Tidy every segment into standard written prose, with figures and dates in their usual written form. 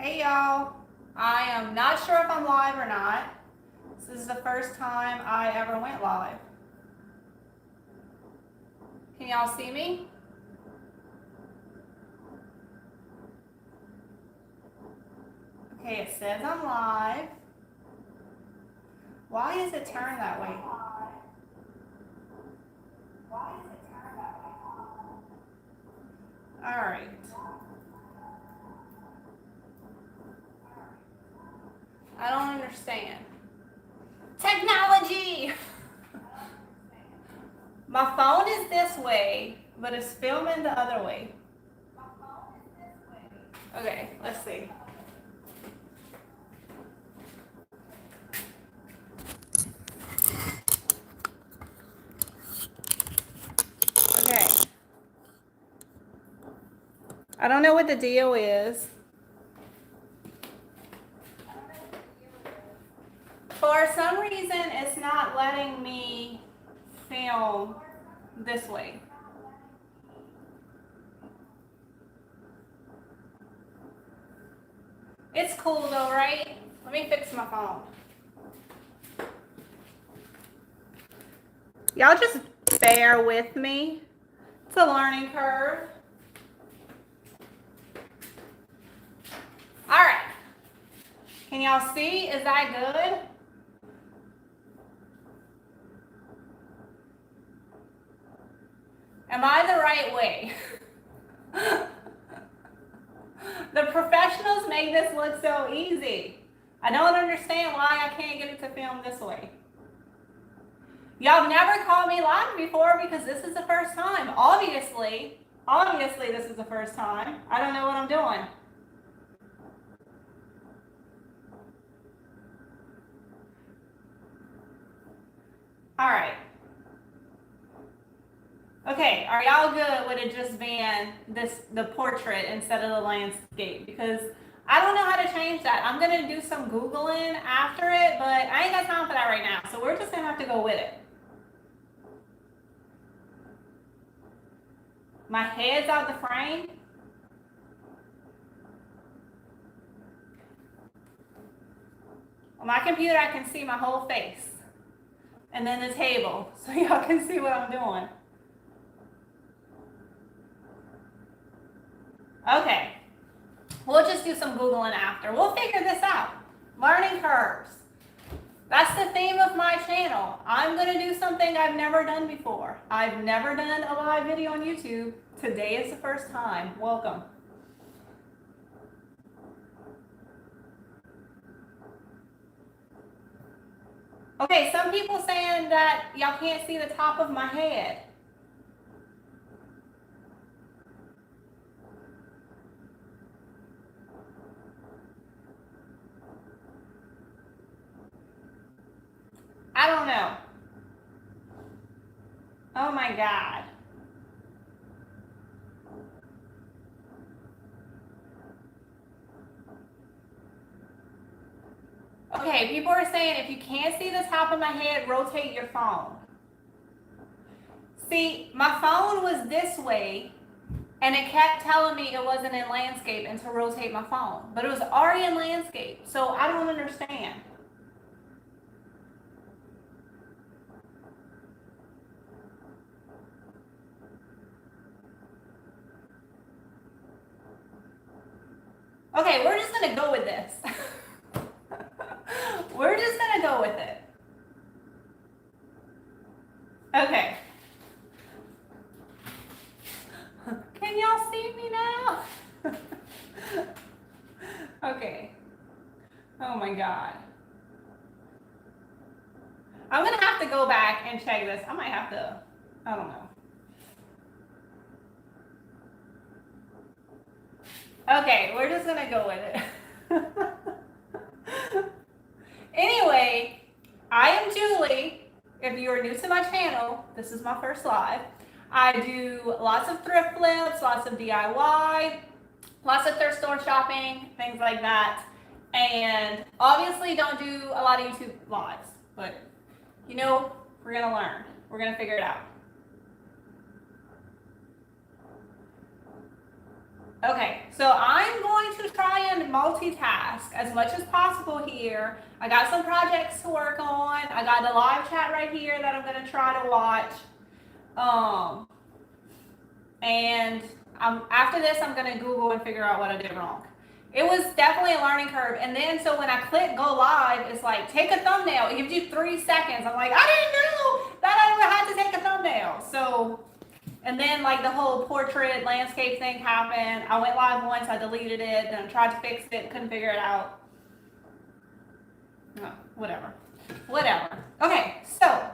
Hey y'all, I am not sure if I'm live or not. This is the first time I ever went live. Can y'all see me? Okay, it says I'm live. Why is it turned that way? All right. I don't understand. Technology! My phone is this way, but it's filming the other way. Okay, let's see. Okay. I don't know what the deal is. For some reason, it's not letting me film this way. It's cool though, right? Let me fix my phone. Y'all just bear with me. It's a learning curve. All right. Can y'all see? Is that good? Am I the right way? The professionals make this look so easy. I don't understand why I can't get it to film this way. Y'all have never called me live before because this is the first time. Obviously this is the first time. I don't know what I'm doing. All right. Okay, are y'all good with it just being the portrait instead of the landscape? Because I don't know how to change that. I'm gonna do some Googling after it, but I ain't got time for that right now. So we're just gonna have to go with it. My head's out the frame. On my computer, I can see my whole face. And then the table, so y'all can see what I'm doing. Okay, we'll just do some Googling after. We'll figure this out. Learning curves. That's the theme of my channel. I'm gonna do something I've never done before. I've never done a live video on YouTube. Today is the first time. Welcome. Okay, some people saying that y'all can't see the top of my head. I don't know. Oh my God. Okay, people are saying if you can't see the top of my head, rotate your phone. See, my phone was this way, and it kept telling me it wasn't in landscape and to rotate my phone. But it was already in landscape, so I don't understand. Okay, we're just gonna go with this. We're just gonna go with it. Okay. Can y'all see me now? Okay. Oh my God. I'm gonna have to go back and check this. I might have to, I don't know. Okay, we're just gonna go with it. Anyway, I am Julie. If you are new to my channel, this is my first live. I do lots of thrift flips, lots of DIY, lots of thrift store shopping, things like that. And obviously don't do a lot of YouTube lives, but you know, we're gonna learn. We're gonna figure it out. Okay, so I'm going to try and multitask as much as possible here. I got some projects to work on. I got the live chat right here that I'm going to try to watch. And after this, I'm going to Google and figure out what I did wrong. It was definitely a learning curve. And then, so when I click go live, it's like, take a thumbnail. It gives you 3 seconds. I'm like, I didn't know that I had to take a thumbnail. So, and then like the whole portrait landscape thing happened. I went live once, I deleted it, then I tried to fix it, couldn't figure it out. No, whatever. Okay, so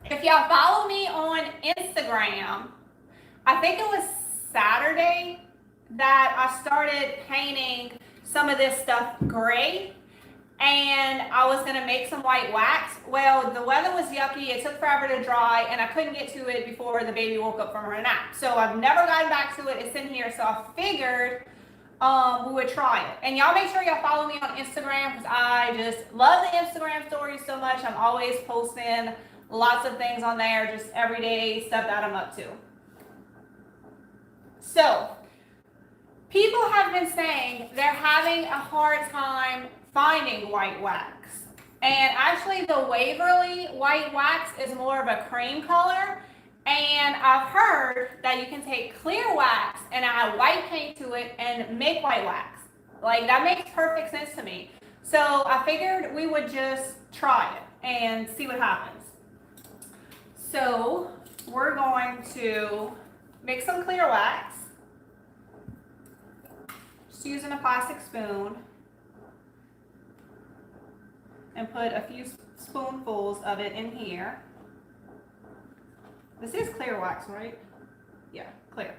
if y'all follow me on Instagram, I think it was Saturday that I started painting some of this stuff gray, and I was gonna make some white wax. Well, the weather was yucky, it took forever to dry, and I couldn't get to it before the baby woke up from her nap. So I've never gotten back to it, it's in here, so I figured we would try it. And y'all make sure y'all follow me on Instagram, because I just love the Instagram stories so much. I'm always posting lots of things on there, just everyday stuff that I'm up to. So, people have been saying they're having a hard time finding white wax. And actually the Waverly white wax is more of a cream color. And I've heard that you can take clear wax and add white paint to it and make white wax. Like, that makes perfect sense to me. So I figured we would just try it and see what happens. So we're going to make some clear wax. Just using a plastic spoon. And put a few spoonfuls of it in here. This is clear wax, right? Yeah, clear.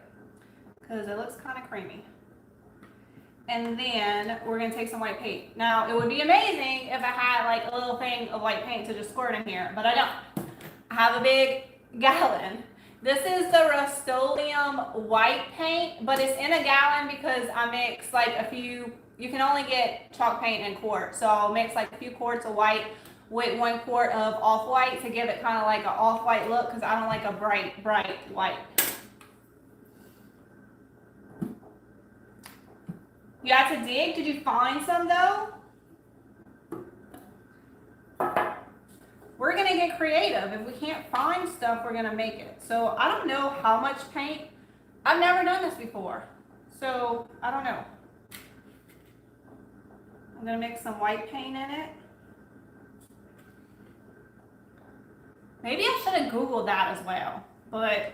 Because it looks kind of creamy. And then we're going to take some white paint. Now, it would be amazing if I had like a little thing of white paint to just squirt in here, but I don't. I have a big gallon. This is the Rust-Oleum white paint, but it's in a gallon because I mix like a few. You can only get chalk paint in quarts, so I'll mix like a few quarts of white with 1 quart of off-white to give it kind of like an off-white look, because I don't like a bright white. You had to dig? Did you find some though? We're gonna get creative. If we can't find stuff, we're gonna make it. So I don't know how much paint. I've never done this before, so I don't know. I'm going to mix some white paint in it. Maybe I should have Googled that as well, but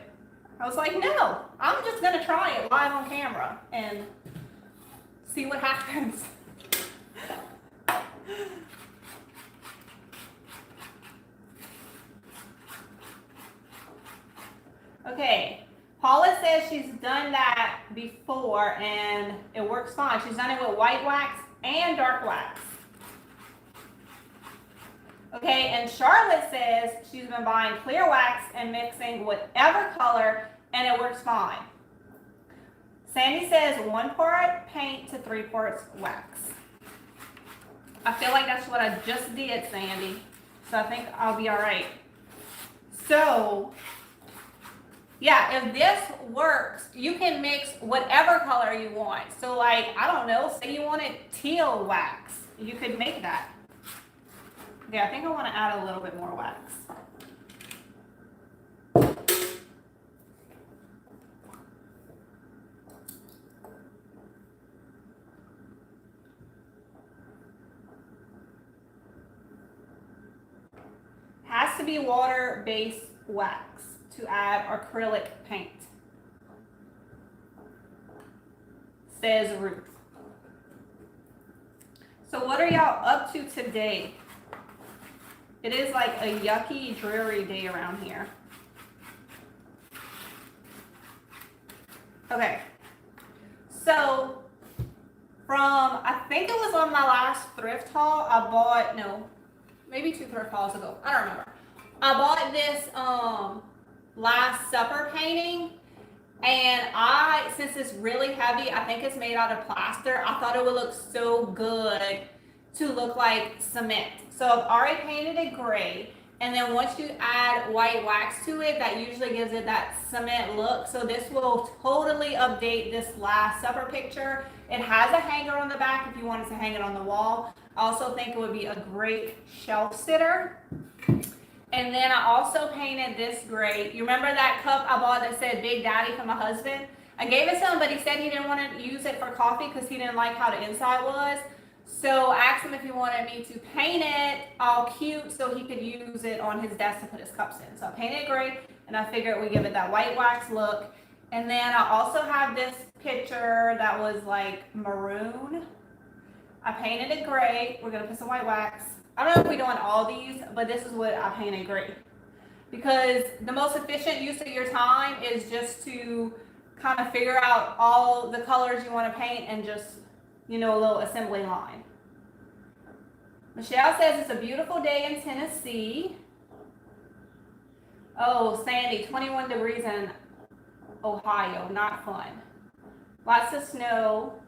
I was like, no, I'm just going to try it live on camera and see what happens. Okay, Paula says she's done that before and it works fine. She's done it with white wax and dark wax. Okay, and Charlotte says she's been buying clear wax and mixing whatever color and it works fine. Sandy says 1 part paint to 3 parts wax. I feel like that's what I just did, Sandy. So I think I'll be all right. So, yeah, if this works, you can mix whatever color you want. So like, I don't know, say you wanted teal wax. You could make that. Okay, I think I want to add a little bit more wax. Has to be water-based wax to add acrylic paint, says Ruth. So what are y'all up to today? It is like a yucky, dreary day around here. Okay, so from, I think it was on my last thrift haul, I bought, no, maybe 2 thrift hauls ago, I don't remember. I bought this Last Supper painting, and since it's really heavy, I think it's made out of plaster, I thought it would look so good to look like cement. So I've already painted it gray, And then once you add white wax to it, that usually gives it that cement look. So this will totally update this Last Supper picture. It has a hanger on the back if you wanted to hang it on the wall. I also think it would be a great shelf sitter. And then I also painted this gray. You remember that cup I bought that said Big Daddy for my husband? I gave it to him, but he said he didn't want to use it for coffee because he didn't like how the inside was. So I asked him if he wanted me to paint it all cute so he could use it on his desk to put his cups in. So I painted it gray, and I figured we give it that white wax look. And then I also have this picture that was like maroon. I painted it gray. We're gonna put some white wax. I don't know if we're doing all these, but this is what I painted gray. Because the most efficient use of your time is just to kind of figure out all the colors you want to paint and just, you know, a little assembly line. Michelle says it's a beautiful day in Tennessee. Oh, Sandy, 21 degrees in Ohio, not fun. Lots of snow.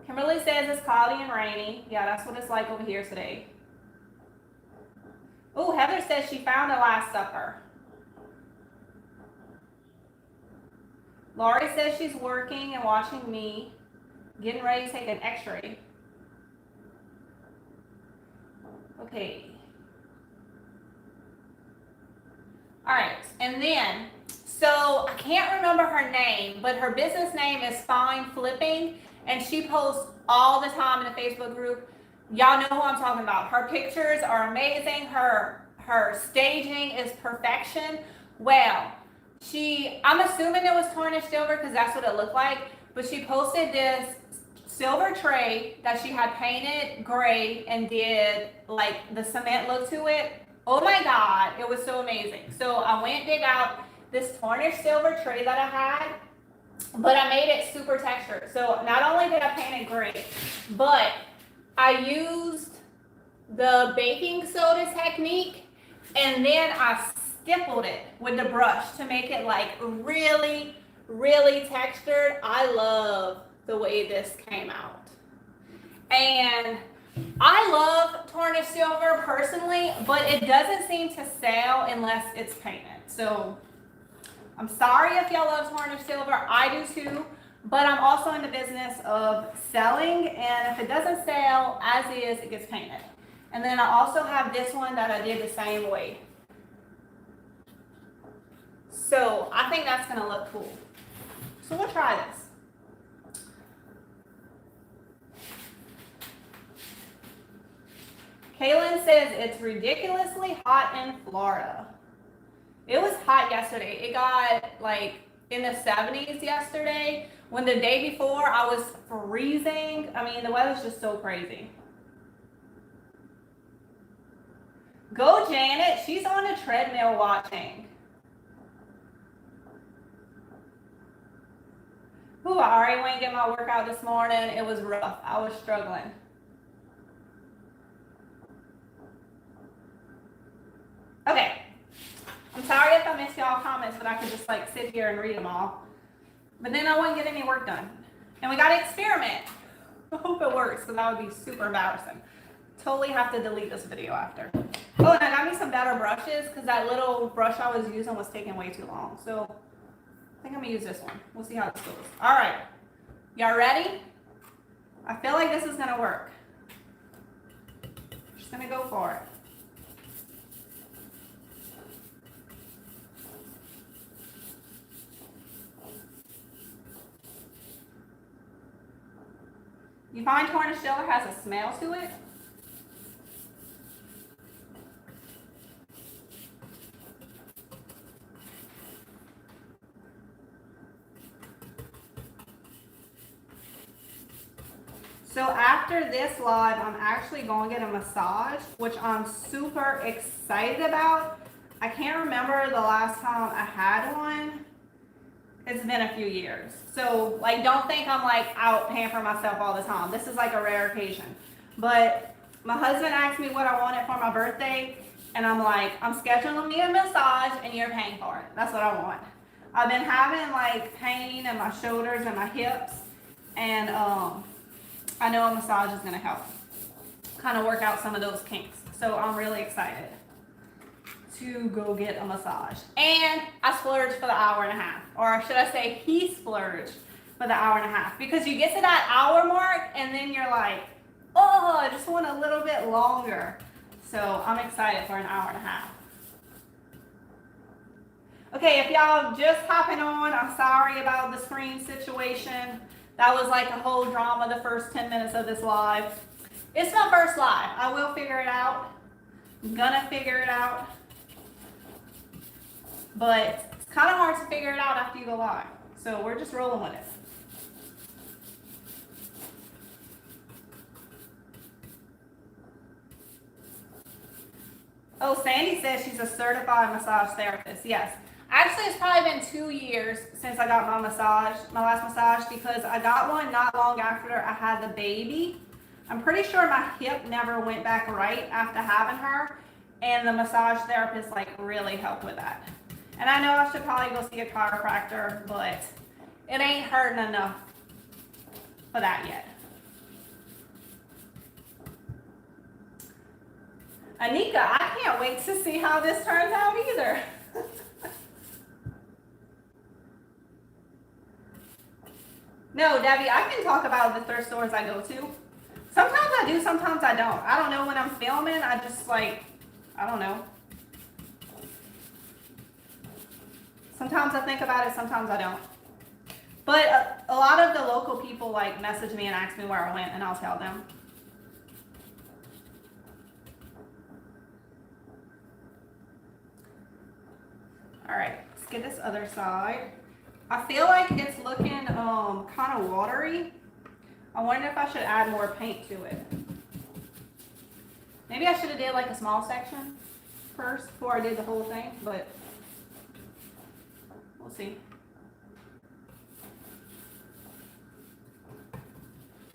Kimberly says it's cloudy and rainy. Yeah, that's what it's like over here today. Oh, Heather says she found the Last Supper. Laurie says she's working and watching me, getting ready to take an x-ray. Okay. All right, and then, so I can't remember her name, but her business name is Fine Flipping, and she posts all the time in the Facebook group. Y'all know who I'm talking about. Her pictures are amazing. Her staging is perfection. Well, I'm assuming it was tarnished silver because that's what it looked like, but she posted this silver tray that she had painted gray and did like the cement look to it. Oh my God, it was so amazing. So I went and dig out this tarnished silver tray that I had, but I made it super textured. So not only did I paint it gray, but I used the baking soda technique, and then I stippled it with the brush to make it like really, really textured. I love the way this came out. And I love tarnished silver personally, but it doesn't seem to sell unless it's painted. So I'm sorry if y'all love tarnished silver. I do too, but I'm also in the business of selling, and if it doesn't sell as is, it gets painted. And then I also have this one that I did the same way. So I think that's gonna look cool. So we'll try this. Kaylin says it's ridiculously hot in Florida. It was hot yesterday. It got like in the 70s yesterday, when the day before I was freezing. I mean, the weather's just so crazy. Go Janet, she's on a treadmill watching. Ooh, I already went and get my workout this morning. It was rough. I was struggling. Okay. I'm sorry if I missed y'all comments, but I could just like sit here and read them all. But then I wouldn't get any work done. And we got to experiment. I hope it works, because that would be super embarrassing. Totally have to delete this video after. Oh, and I got me some better brushes, because that little brush I was using was taking way too long. So I think I'm gonna use this one. We'll see how this goes. All right, y'all ready? I feel like this is gonna work. Just gonna go for it. You find tarnished silver has a smell to it? So after this live, I'm actually going to get a massage, which I'm super excited about. I can't remember the last time I had one. It's been a few years. So like, don't think I'm like out pampering myself all the time. This is like a rare occasion. But my husband asked me what I wanted for my birthday, and I'm like, I'm scheduling me a massage and you're paying for it. That's what I want. I've been having like pain in my shoulders and my hips, and I know a massage is gonna help kind of work out some of those kinks. So I'm really excited to go get a massage. And I splurged for the hour and a half, or should I say he splurged for the hour and a half, because you get to that hour mark and then you're like, oh, I just want a little bit longer. So I'm excited for an hour and a half. Okay, if y'all just hopping on, I'm sorry about the screen situation. That was like a whole drama the first 10 minutes of this live. It's my first live. I will figure it out. I'm gonna figure it out. But it's kind of hard to figure it out after you go live. So we're just rolling with it. Oh, Sandy says she's a certified massage therapist. Yes. Actually, it's probably been 2 years since I got my last massage, because I got one not long after I had the baby. I'm pretty sure my hip never went back right after having her, and the massage therapist like really helped with that. And I know I should probably go see a chiropractor, but it ain't hurting enough for that yet. Anika, I can't wait to see how this turns out either. No, Debbie, I can talk about the thrift stores I go to. Sometimes I do, sometimes I don't. I don't know when I'm filming. I just like, I don't know. Sometimes I think about it, sometimes I don't. But a lot of the local people like message me and ask me where I went, and I'll tell them. All right, let's get this other side. I feel like it's looking kind of watery. I wonder if I should add more paint to it. Maybe I should have did like a small section first before I did the whole thing, but we'll see.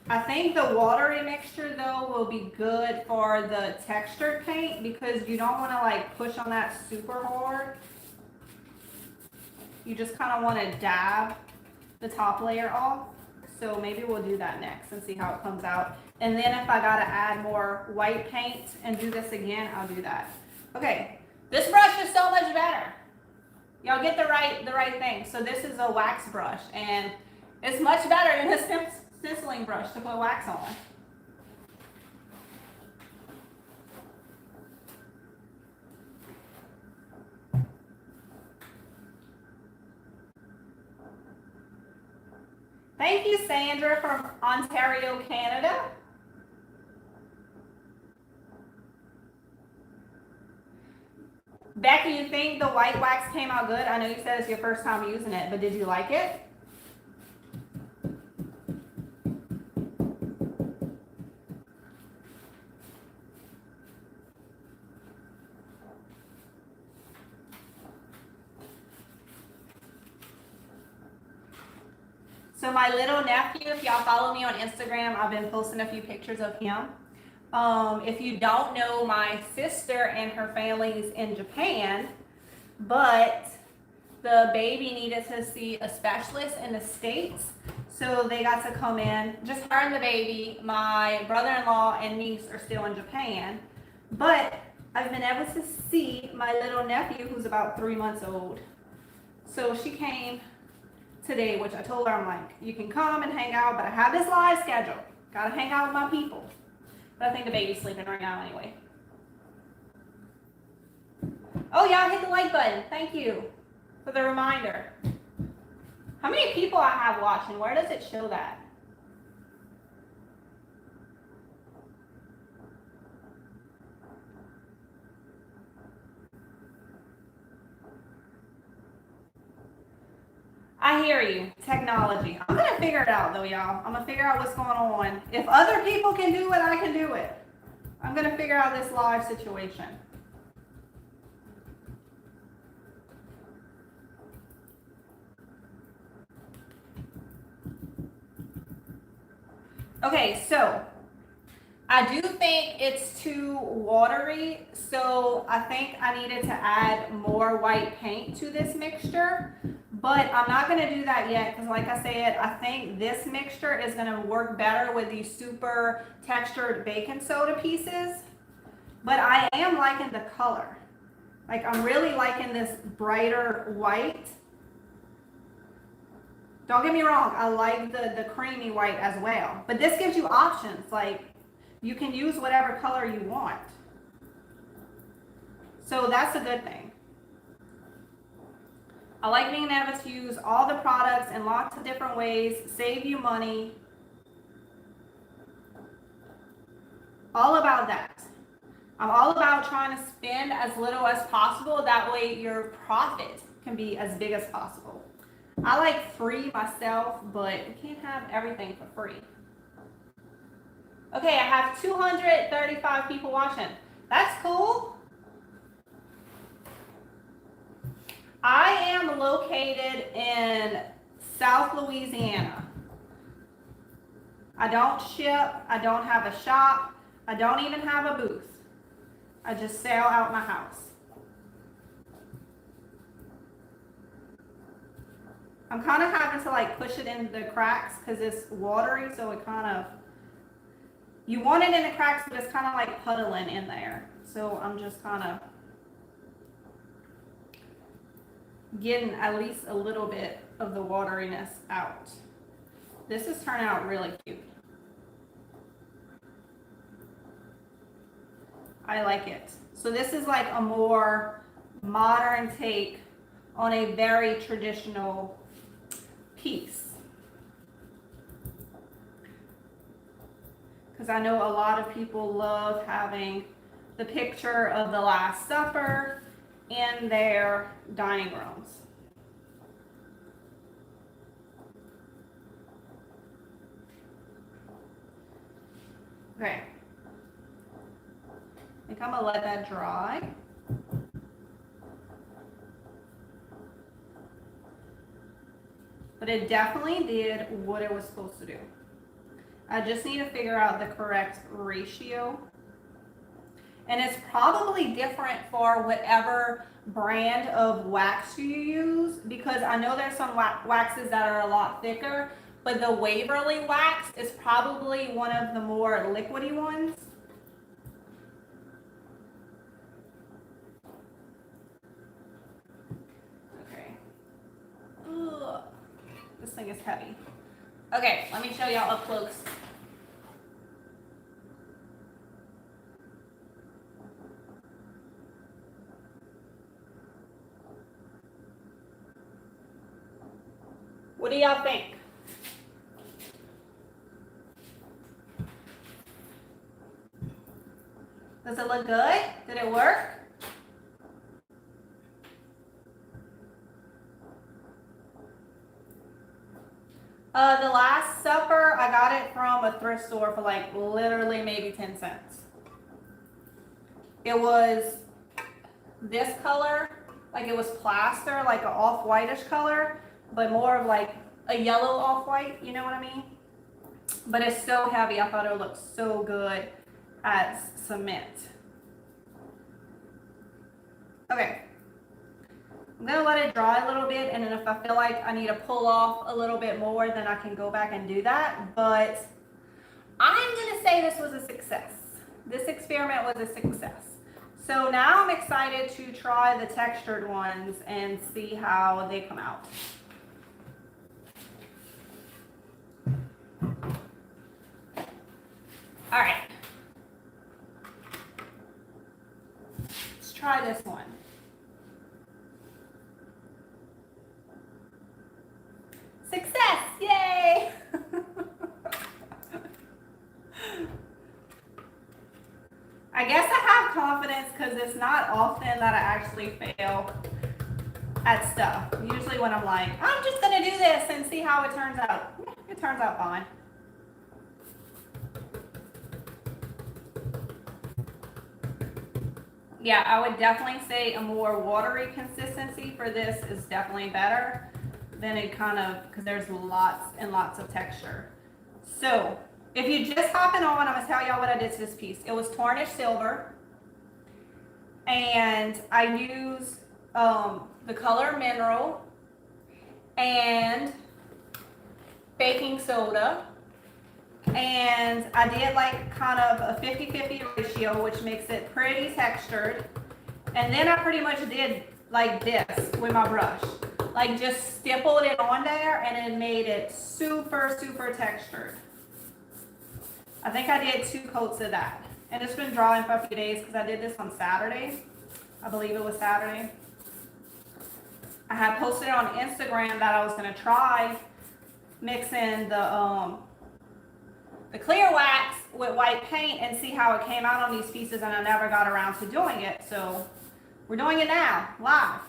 I think the watery mixture though will be good for the textured paint, because you don't want to like push on that super hard. You just kind of want to dab the top layer off. So maybe we'll do that next and see how it comes out. And then if I got to add more white paint and do this again, I'll do that. Okay, this brush is so much better. Y'all get the right thing. So this is a wax brush, and it's much better than a stenciling brush to put wax on. Thank you, Sandra from Ontario, Canada. Becky, you think the white wax came out good? I know you said it's your first time using it, but did you like it? So my little nephew, if y'all follow me on Instagram, I've been posting a few pictures of him. If you don't know, my sister and her family's in Japan, but the baby needed to see a specialist in the States. So they got to come in, just her and the baby. My brother-in-law and niece are still in Japan, but I've been able to see my little nephew, who's about 3 months old. So she came today, which I told her, I'm like, you can come and hang out, but I have this live schedule. Gotta hang out with my people. But I think the baby's sleeping right now anyway. Oh, y'all hit the like button. Thank you for the reminder. How many people I have watching? Where does it show that? I hear you. Technology. I'm going to figure it out, though, y'all. I'm going to figure out what's going on. If other people can do it, I can do it. I'm going to figure out this live situation. Okay, so I do think it's too watery, so I think I needed to add more white paint to this mixture. But I'm not going to do that yet, because like I said, I think this mixture is going to work better with these super textured baking soda pieces. but I am liking the color. Like, I'm really liking this brighter white. Don't get me wrong, I like the creamy white as well. But this gives you options. Like, you can use whatever color you want. So that's a good thing. I like being able to use all the products in lots of different ways, save you money. All about that. I'm all about trying to spend as little as possible. That way your profit can be as big as possible. I like free myself, but you can't have everything for free. Okay, I have 235 people watching. That's cool. I am located in South Louisiana. I don't ship, I don't have a shop, I don't even have a booth. I just sell out my house. I'm kind of having to like push it in the cracks because it's watery, so it kind of, you want it in the cracks, but it's kind of like puddling in there. So I'm just kind of getting at least a little bit of the wateriness out. This is turning out really cute. I like it. So this is like a more modern take on a very traditional piece. Because I know a lot of people love having the picture of the Last Supper in their dining rooms. Okay. I think I'm gonna let that dry. But it definitely did what it was supposed to do. I just need to figure out the correct ratio. And it's probably different for whatever brand of wax you use, because I know there's some waxes that are a lot thicker, but the Waverly wax is probably one of the more liquidy ones. Okay. Ugh. This thing is heavy. Okay, let me show y'all up close. What do y'all think? Does it look good? Did it work? The Last Supper, I got it from a thrift store for like literally maybe 10 cents. It was this color, like it was plaster, like an off-whitish color, but more of like a yellow off-white, you know what I mean? But it's so heavy, I thought it would look so good as cement. Okay. I'm gonna let it dry a little bit, and then if I feel like I need to pull off a little bit more, then I can go back and do that. But I'm gonna say this was a success. This experiment was a success. So now I'm excited to try the textured ones and see how they come out. All right. Let's try this one. Success! Yay! I guess I have confidence because it's not often that I actually fail at stuff. Usually when I'm like, I'm just going to do this and see how it turns out. It turns out fine. Yeah, I would definitely say a more watery consistency for this is definitely better. Then it kind of, because there's lots and lots of texture. So if you're just hopping on, I'm gonna tell y'all what I did to this piece. It was tarnished silver, and I used the color mineral and baking soda And I did like kind of a 50-50 ratio, which makes it pretty textured. And then I pretty much did like this with my brush. Like just stippled it on there and it made it super, super textured. I think I did 2 coats of that. And it's been drying for a few days because I did this on Saturday. I believe it was Saturday. I had posted on Instagram that I was going to try mixing the clear wax with white paint and see how it came out on these pieces, and I never got around to doing it. So we're doing it now, live.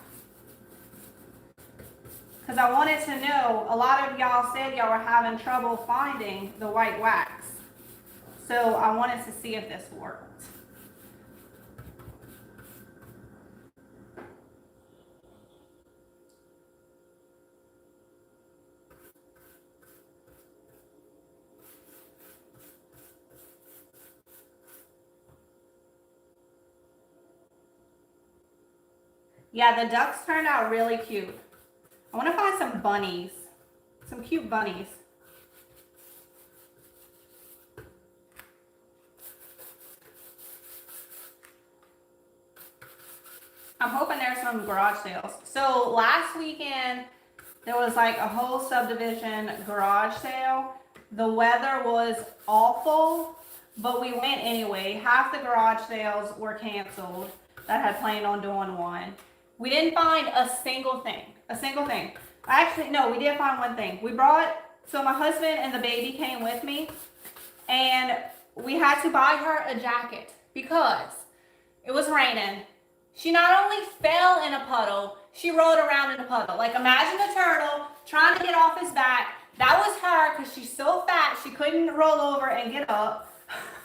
Because I wanted to know, a lot of y'all said y'all were having trouble finding the white wax. So I wanted to see if this worked. Yeah, the ducks turned out really cute. I want to find some bunnies, some cute bunnies. I'm hoping there's some garage sales. So last weekend, there was like a whole subdivision garage sale. The weather was awful, but we went anyway. Half the garage sales were canceled that had planned on doing one. We didn't find a single thing, Actually, no, we did find one thing. So my husband and the baby came with me, and we had to buy her a jacket because it was raining. She not only fell in a puddle, she rolled around in a puddle. Like imagine a turtle trying to get off his back. That was her because she's so fat she couldn't roll over and get up.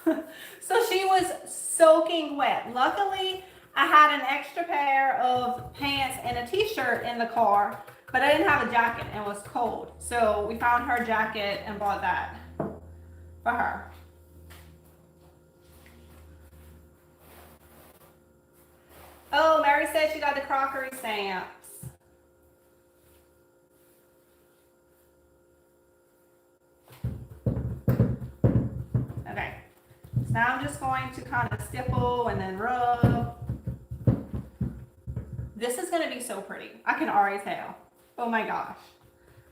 So she was soaking wet. Luckily, I had an extra pair of pants and a t-shirt in the car, but I didn't have a jacket and it was cold. So we found her jacket and bought that for her. Oh, Mary said she got the crockery stamps. Okay, so now I'm just going to kind of stipple and then rub. This is going to be so pretty. I can already tell. Oh my gosh.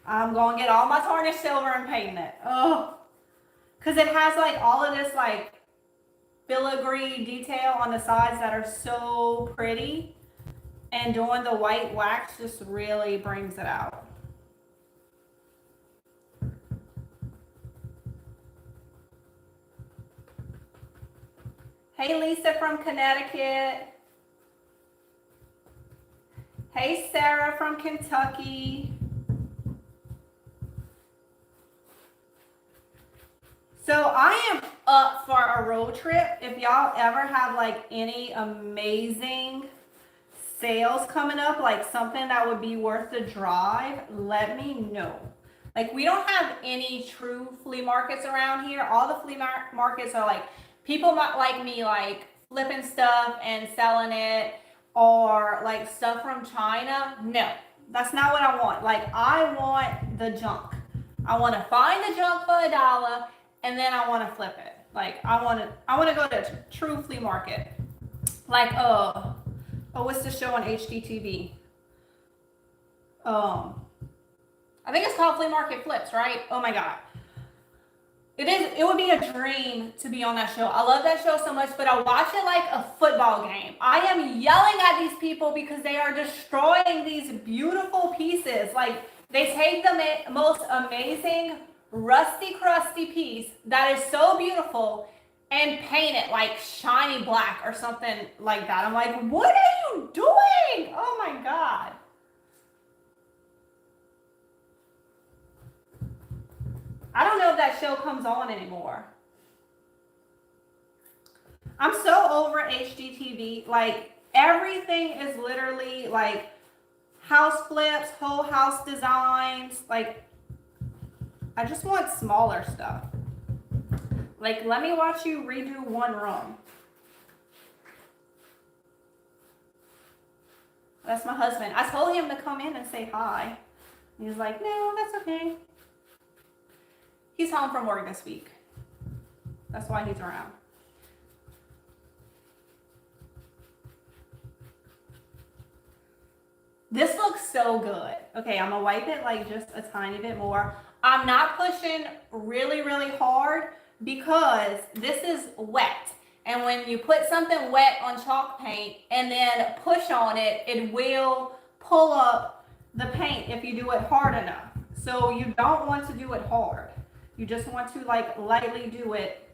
I'm going to get all my tarnished silver and paint it. Oh, because it has like all of this like filigree detail on the sides that are so pretty, and doing the white wax just really brings it out. Hey Lisa from Connecticut. Hey Sarah from Kentucky. So I am up for a road trip. If y'all ever have like any amazing sales coming up, like something that would be worth the drive, let me know. Like we don't have any true flea markets around here. All the flea markets are like people like me, like flipping stuff and selling it, or like stuff from China. No, that's not what I want. Like I want the junk. I want to find the junk for $1 and then I want to flip it. Like I want to go to a true flea market. Like what's the show on HGTV? I think it's called Flea Market Flips, right? Oh my God. It would be a dream to be on that show. I love that show so much, but I watch it like a football game. I am yelling at these people because they are destroying these beautiful pieces. Like they take the most amazing rusty, crusty piece that is so beautiful and paint it like shiny black or something like that. I'm like, what are you doing? Oh my God. I don't know if that show comes on anymore. I'm so over HGTV. Like everything is literally like house flips, whole house designs. Like I just want smaller stuff. Like let me watch you redo one room. That's my husband. I told him to come in and say hi. He's like, no, that's okay. He's home from work this week. That's why he's around. This looks so good. Okay, I'm gonna wipe it like just a tiny bit more. I'm not pushing really, really hard because this is wet. And when you put something wet on chalk paint and then push on it, it will pull up the paint if you do it hard enough. So you don't want to do it hard. You just want to like lightly do it.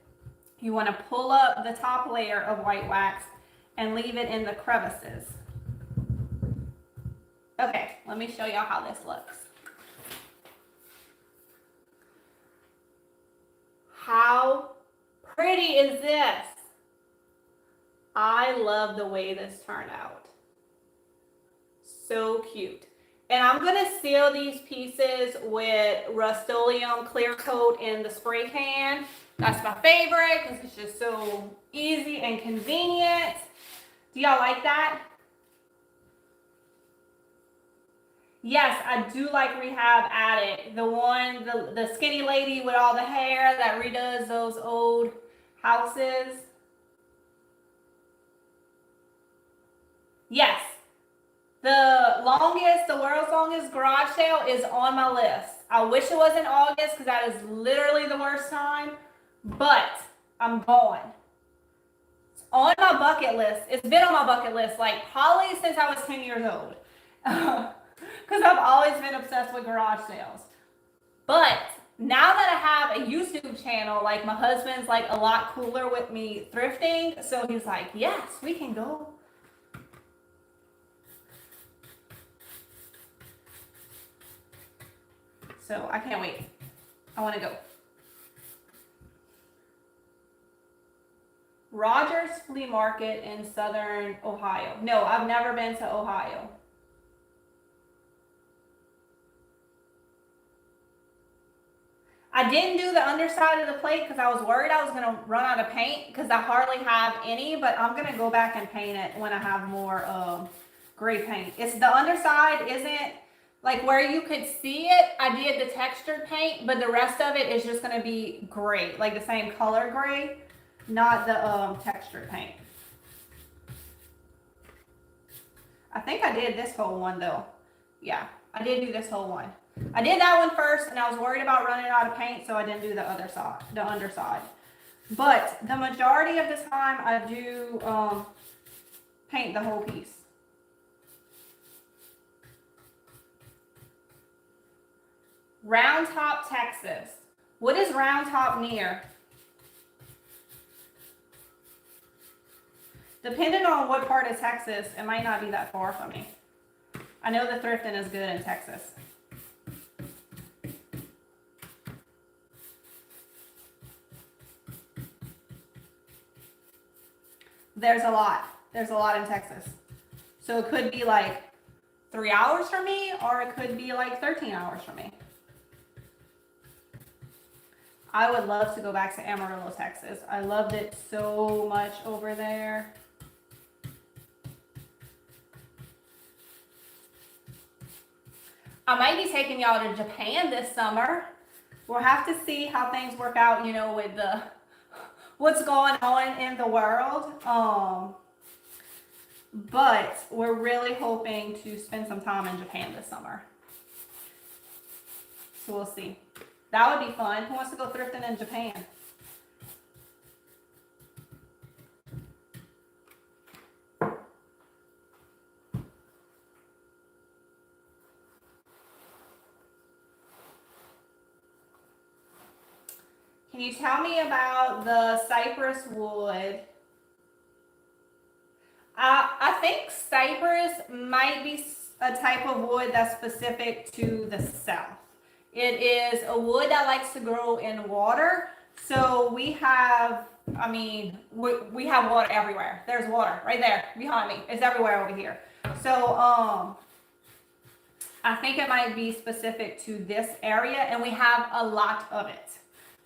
You want to pull up the top layer of white wax and leave it in the crevices. Okay, let me show y'all how this looks. How pretty is this? I love the way this turned out. So cute. And I'm going to seal these pieces with Rust-Oleum clear coat in the spray can. That's my favorite because it's just so easy and convenient. Do y'all like that? Yes, I do like Rehab Addict. The one, the skinny lady with all the hair that redoes those old houses. Yes. The world's longest garage sale is on my list. I wish it was in August because that is literally the worst time, but I'm going. It's on my bucket list. It's been on my bucket list like probably since I was 10 years old. Because I've always been obsessed with garage sales. But now that I have a YouTube channel, like my husband's like a lot cooler with me thrifting. So he's like, yes, we can go. So I can't wait. I want to go. Rogers Flea Market in Southern Ohio. No, I've never been to Ohio. I didn't do the underside of the plate because I was worried I was going to run out of paint because I hardly have any, but I'm going to go back and paint it when I have more gray paint. It's the underside isn't like where you could see it. I did the textured paint, but the rest of it is just going to be gray, like the same color gray, not the textured paint. I think I did this whole one though. Yeah, I did do this whole one. I did that one first and I was worried about running out of paint, so I didn't do the other side, the underside. But the majority of the time I do paint the whole piece. Round Top, Texas. What is Round Top near? Depending on what part of Texas, it might not be that far from me. I know the thrifting is good in Texas. There's a lot. There's a lot in Texas. So it could be like 3 hours from me, or it could be like 13 hours from me. I would love to go back to Amarillo, Texas. I loved it so much over there. I might be taking y'all to Japan this summer. We'll have to see how things work out, you know, with the what's going on in the world. But we're really hoping to spend some time in Japan this summer. So we'll see. That would be fun. Who wants to go thrifting in Japan? Can you tell me about the cypress wood? I think cypress might be a type of wood that's specific to the South. It is a wood that likes to grow in water. So we have, I mean, we have water everywhere. There's water right there behind me. It's everywhere over here. So I think it might be specific to this area, and we have a lot of it.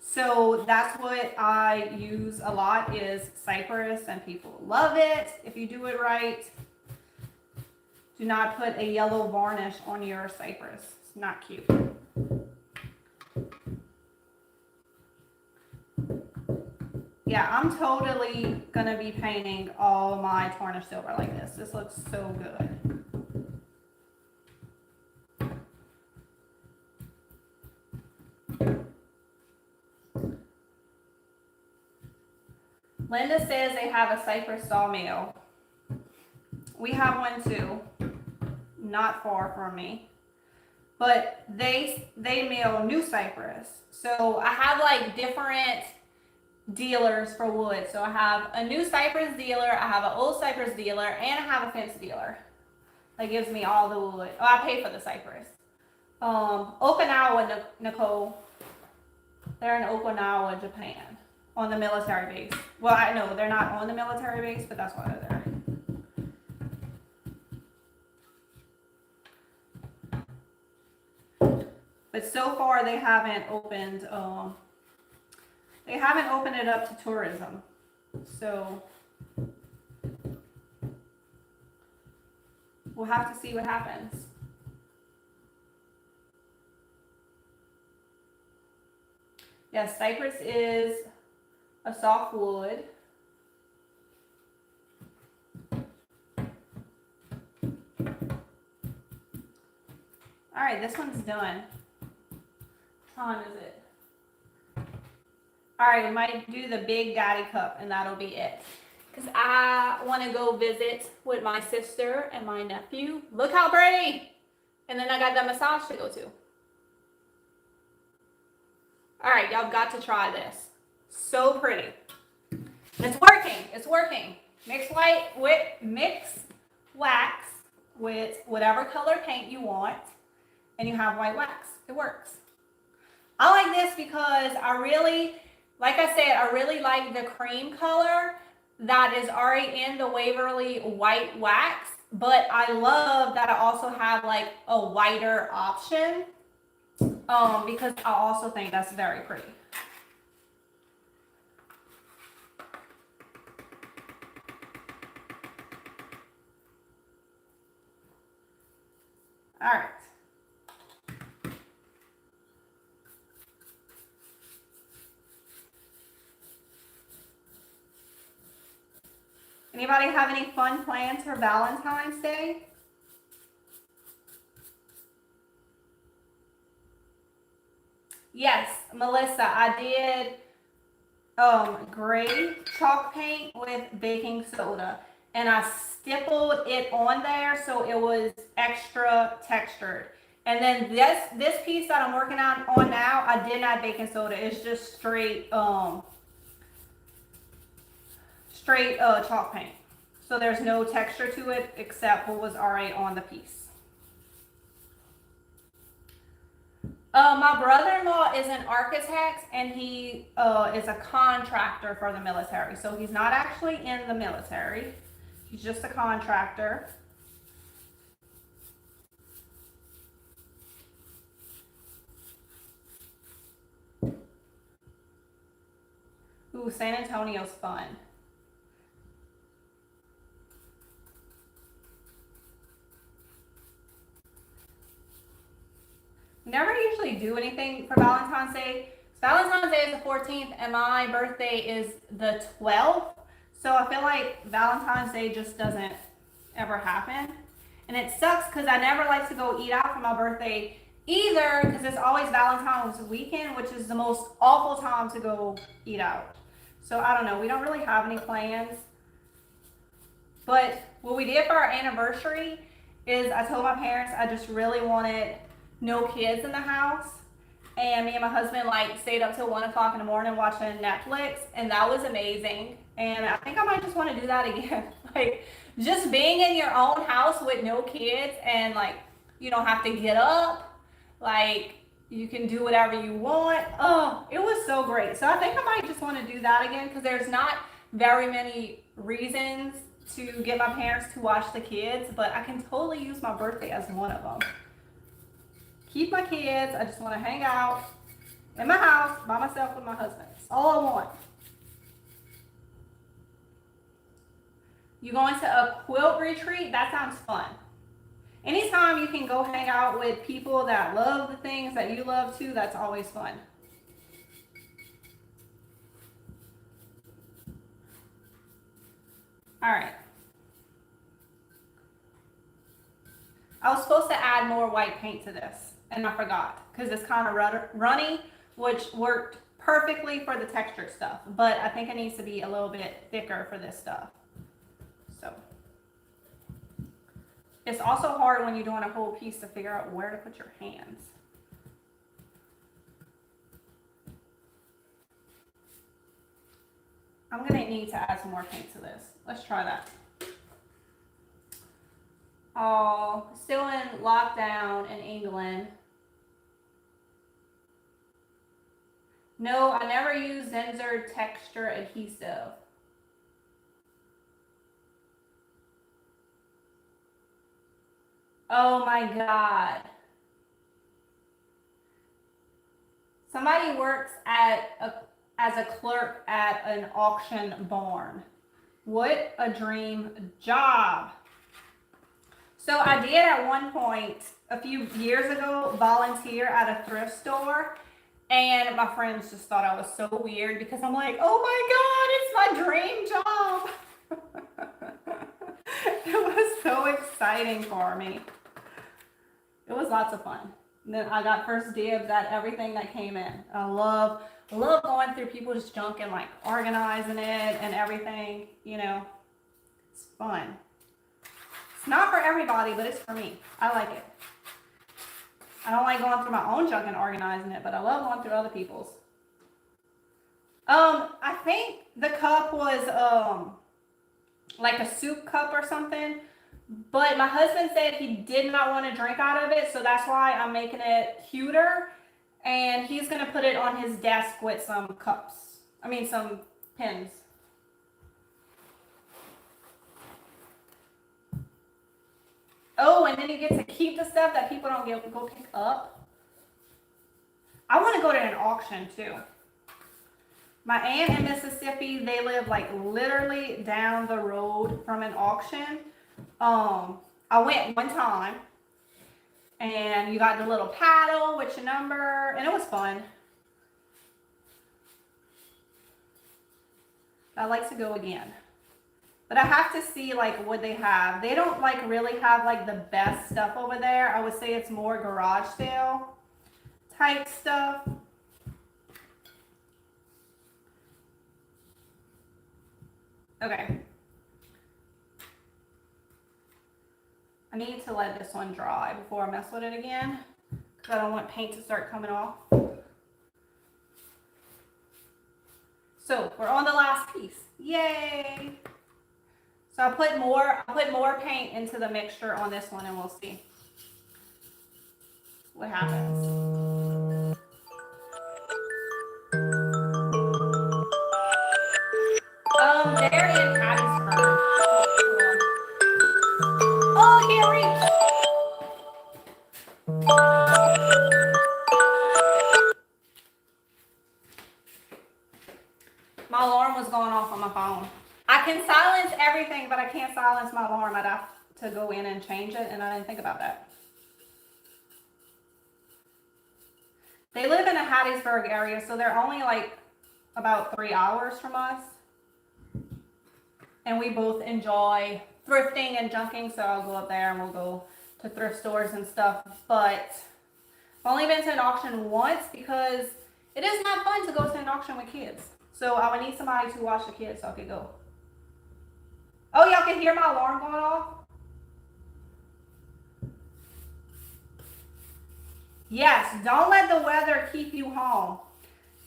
So that's what I use a lot is cypress, and people love it if you do it right. Do not put a yellow varnish on your cypress. It's not cute. Yeah, I'm totally gonna be painting all my tarnished silver like this. This looks so good. Linda says they have a cypress sawmill. We have one too, not far from me. But they mill new cypress. So I have like different dealers for wood. So I have a new cypress dealer, I have an old cypress dealer, and I have a fence dealer that gives me all the wood. Oh, I pay for the cypress. Okinawa, Nicole. They're in Okinawa, Japan, on the military base. Well, I know they're not on the military base, but that's why they're there. But so far they haven't opened it up to tourism. So we'll have to see what happens. Yes, cypress is a soft wood. All right, this one's done. What time is it? All right, we might do the big daddy cup and that'll be it. Because I want to go visit with my sister and my nephew. Look how pretty. And then I got the massage to go to. All right, y'all got to try this. So pretty. It's working. It's working. Mix wax with whatever color paint you want, and you have white wax. It works. I like this because I really like the cream color that is already in the Waverly white wax, but I love that I also have like a whiter option because I also think that's very pretty. All right. Anybody have any fun plans for Valentine's Day? Yes, Melissa, I did gray chalk paint with baking soda, and I stippled it on there so it was extra textured. And then this piece that I'm working on now, I didn't add baking soda. It's just straight chalk paint. So there's no texture to it except what was already on the piece. My brother-in-law is an architect and he is a contractor for the military. So he's not actually in the military. He's just a contractor. Ooh, San Antonio's fun. Never usually do anything for Valentine's Day. Valentine's Day is the 14th and my birthday is the 12th. So I feel like Valentine's Day just doesn't ever happen. And it sucks because I never like to go eat out for my birthday either because it's always Valentine's weekend, which is the most awful time to go eat out. So I don't know. We don't really have any plans. But what we did for our anniversary is I told my parents I just really wanted no kids in the house, and me and my husband like stayed up till 1 o'clock in the morning watching Netflix, and that was amazing. And I think I might just want to do that again. Like just being in your own house with no kids, and like you don't have to get up, like you can do whatever you want. Oh, it was so great. So I think I might just want to do that again because there's not very many reasons to get my parents to watch the kids, but I can totally use my birthday as one of them. Keep my kids. I just want to hang out in my house by myself with my husband. That's all I want. You going to a quilt retreat? That sounds fun. Anytime you can go hang out with people that love the things that you love too, that's always fun. All right. I was supposed to add more white paint to this, and I forgot because it's kind of runny, which worked perfectly for the textured stuff, but I think it needs to be a little bit thicker for this stuff. So it's also hard when you're doing a whole piece to figure out where to put your hands. I'm gonna need to add some more paint to this. Let's try that. Oh, still in lockdown in England. No, I never used Zenzer texture adhesive. Oh my God. Somebody works as a clerk at an auction barn. What a dream job. So I did at one point, a few years ago, volunteer at a thrift store. And my friends just thought I was so weird because I'm like, oh my God, it's my dream job. It was so exciting for me. It was lots of fun. And then I got first dibs at everything that came in. I love going through people's junk and like organizing it and everything, you know. It's fun. It's not for everybody, but it's for me. I like it. I don't like going through my own junk and organizing it, but I love going through other people's. I think the cup was like a soup cup or something, but my husband said he did not want to drink out of it, so that's why I'm making it cuter, and he's going to put it on his desk with some cups. Some pins. Oh, and then you get to keep the stuff that people don't go pick up. I want to go to an auction too. My aunt in Mississippi, they live like literally down the road from an auction. I went one time and you got the little paddle with your number and it was fun. I'd like to go again. But I have to see like what they have. They don't like really have like the best stuff over there. I would say it's more garage sale type stuff. Okay. I need to let this one dry before I mess with it again because I don't want paint to start coming off. So we're on the last piece. Yay! So I put more paint into the mixture on this one and we'll see what happens. They're in Hattiesburg. Oh, I can't reach. My alarm was going off on my phone. I can silence everything, but I can't silence my alarm. I'd have to go in and change it, and I didn't think about that. They live in the Hattiesburg area, so they're only like about 3 hours from us. And we both enjoy thrifting and junking, so I'll go up there and we'll go to thrift stores and stuff. But I've only been to an auction once because it is not fun to go to an auction with kids. So I would need somebody to watch the kids so I could go. Oh, y'all can hear my alarm going off? Yes, don't let the weather keep you home.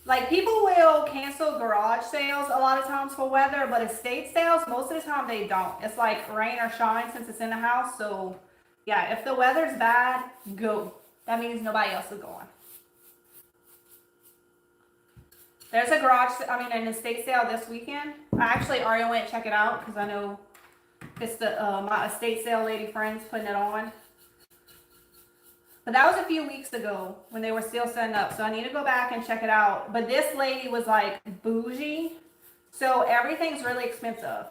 Like, people will cancel garage sales a lot of times for weather, but estate sales, most of the time they don't. It's like rain or shine since it's in the house. So, yeah, if the weather's bad, go. That means nobody else is going. There's an estate sale this weekend. I actually already went to check it out because I know it's my estate sale lady friends putting it on. But that was a few weeks ago when they were still setting up. So I need to go back and check it out. But this lady was like bougie. So everything's really expensive.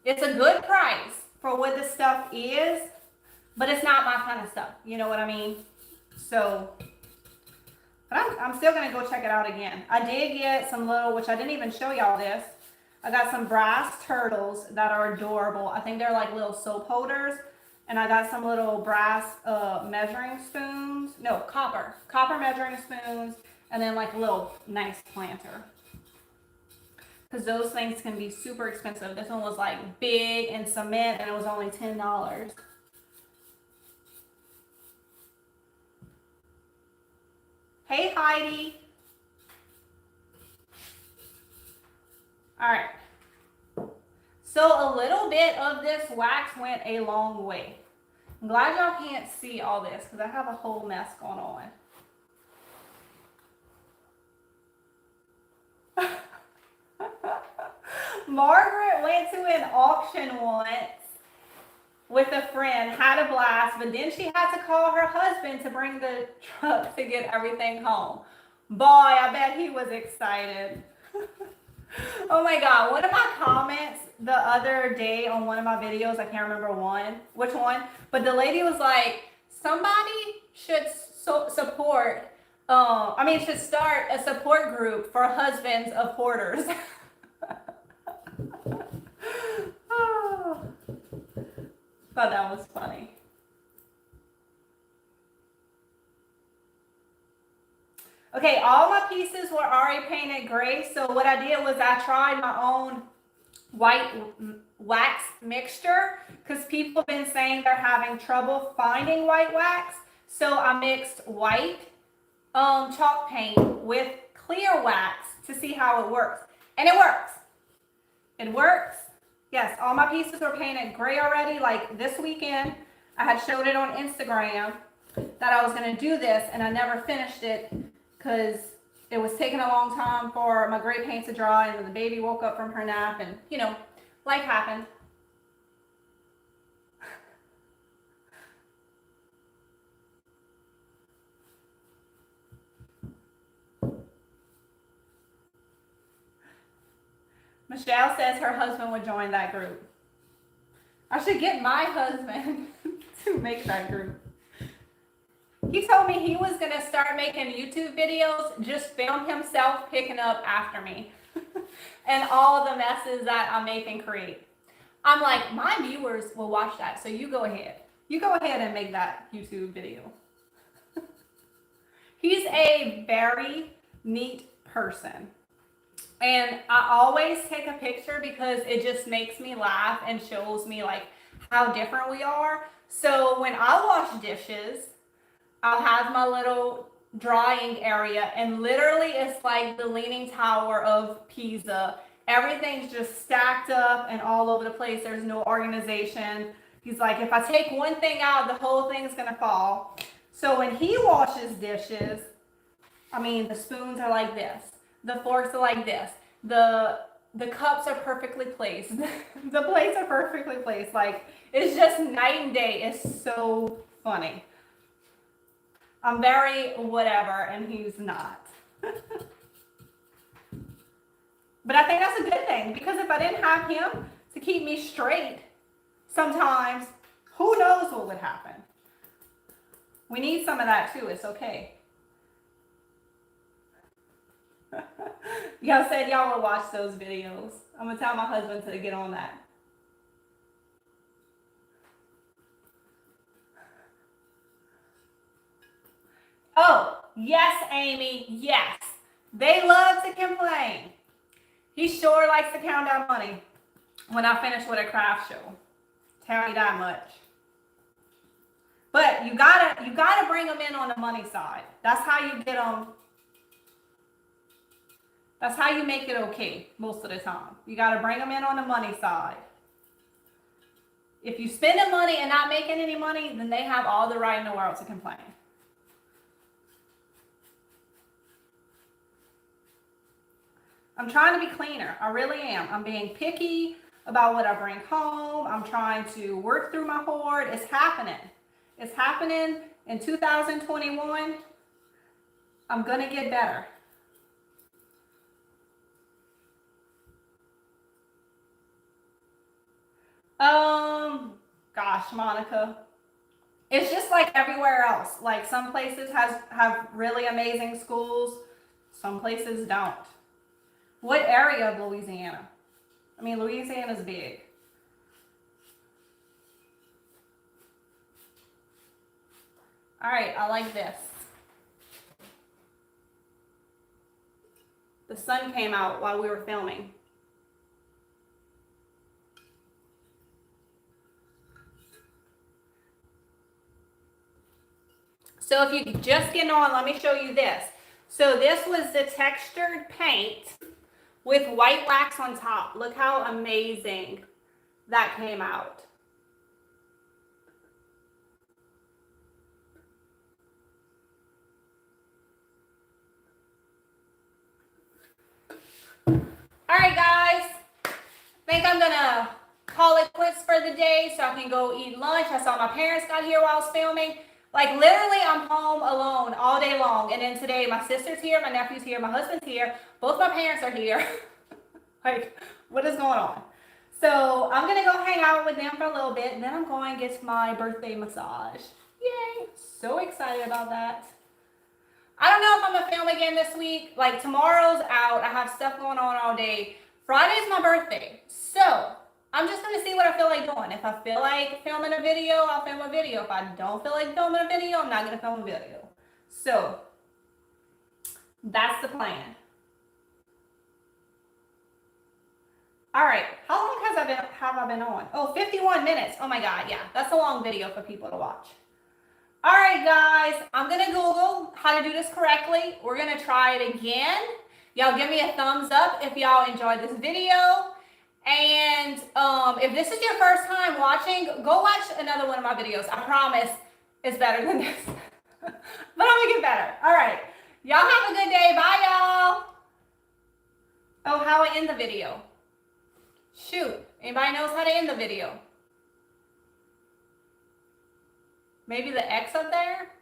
It's a good price for what this stuff is, but it's not my kind of stuff. You know what I mean? So, but I'm still going to go check it out again. I did get some little, which I didn't even show y'all this. I got some brass turtles that are adorable. I think they're like little soap holders. And I got some little brass measuring spoons. No, copper measuring spoons. And then like a little nice planter. Because those things can be super expensive. This one was like big and cement and it was only $10. Hey Heidi. All right. So a little bit of this wax went a long way. I'm glad y'all can't see all this because I have a whole mess going on. Margaret went to an auction once with a friend, had a blast, but then she had to call her husband to bring the truck to get everything home. Boy, I bet he was excited. Oh my God, one of my comments the other day on one of my videos, I can't remember which one, but the lady was like, somebody should support, should start a support group for husbands of hoarders. Oh, thought that was funny. Okay, all my pieces were already painted gray, so what I did was I tried my own white wax mixture because people have been saying they're having trouble finding white wax. So I mixed white chalk paint with clear wax to see how it works. And it works. It works. Yes, all my pieces were painted gray already. Like this weekend, I had showed it on Instagram that I was going to do this and I never finished it because it was taking a long time for my gray paint to dry and then the baby woke up from her nap and, you know, life happened. Michelle says her husband would join that group. I should get my husband to make that group. He told me he was going to start making YouTube videos, just film himself picking up after me and all the messes that I make and create. I'm like, my viewers will watch that, so you go ahead. You go ahead and make that YouTube video. He's a very neat person. And I always take a picture because it just makes me laugh and shows me like how different we are. So when I wash dishes, I'll have my little drying area and literally it's like the Leaning Tower of Pisa. Everything's just stacked up and all over the place. There's no organization. He's like, if I take one thing out, the whole thing's gonna fall. So when he washes dishes, I mean, the spoons are like this. The forks are like this. The cups are perfectly placed. The plates are perfectly placed. Like, it's just night and day. It's so funny. I'm very whatever, and he's not. But I think that's a good thing, because if I didn't have him to keep me straight, sometimes, who knows what would happen. We need some of that too. It's okay. Y'all said y'all would watch those videos. I'm going to tell my husband to get on that. Oh, yes, Amy, yes. They love to complain. He sure likes to count down money when I finish with a craft show. Tell you that much. But you gotta bring them in on the money side. That's how you get them. That's how you make it okay most of the time. You gotta bring them in on the money side. If you spend the money and not making any money, then they have all the right in the world to complain. I'm trying to be cleaner. I really am. I'm being picky about what I bring home. I'm trying to work through my hoard. It's happening. It's happening in 2021. I'm going to get better. Gosh, Monica. It's just like everywhere else. Like some places have really amazing schools. Some places don't. What area of Louisiana? I mean, Louisiana's big. All right, I like this. The sun came out while we were filming. So if you're just getting on, let me show you this. So this was the textured paint with white wax on top. Look how amazing that came out. All right, guys. I think I'm gonna call it quits for the day so I can go eat lunch. I saw my parents got here while I was filming. Like literally I'm home alone all day long. And then today my sister's here, my nephew's here, my husband's here. Both my parents are here. Like, what is going on? So I'm gonna go hang out with them for a little bit and then I'm going to get my birthday massage. Yay, so excited about that. I don't know if I'm gonna film again this week. Like tomorrow's out, I have stuff going on all day. Friday's my birthday. So I'm just gonna see what I feel like doing. If I feel like filming a video, I'll film a video. If I don't feel like filming a video, I'm not gonna film a video. So that's the plan. All right, how long have I been on? Oh, 51 minutes. Oh my God, yeah, that's a long video for people to watch. All right, guys, I'm gonna Google how to do this correctly. We're gonna try it again. Y'all give me a thumbs up if y'all enjoyed this video. And if this is your first time watching, go watch another one of my videos. I promise it's better than this. But I'm gonna get better. All right, y'all have a good day. Bye, y'all. Oh, how I end the video. Shoot, anybody knows how to end the video? Maybe the X up there?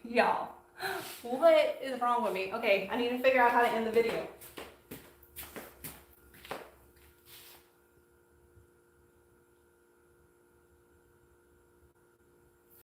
Y'all, what is wrong with me? Okay, I need to figure out how to end the video.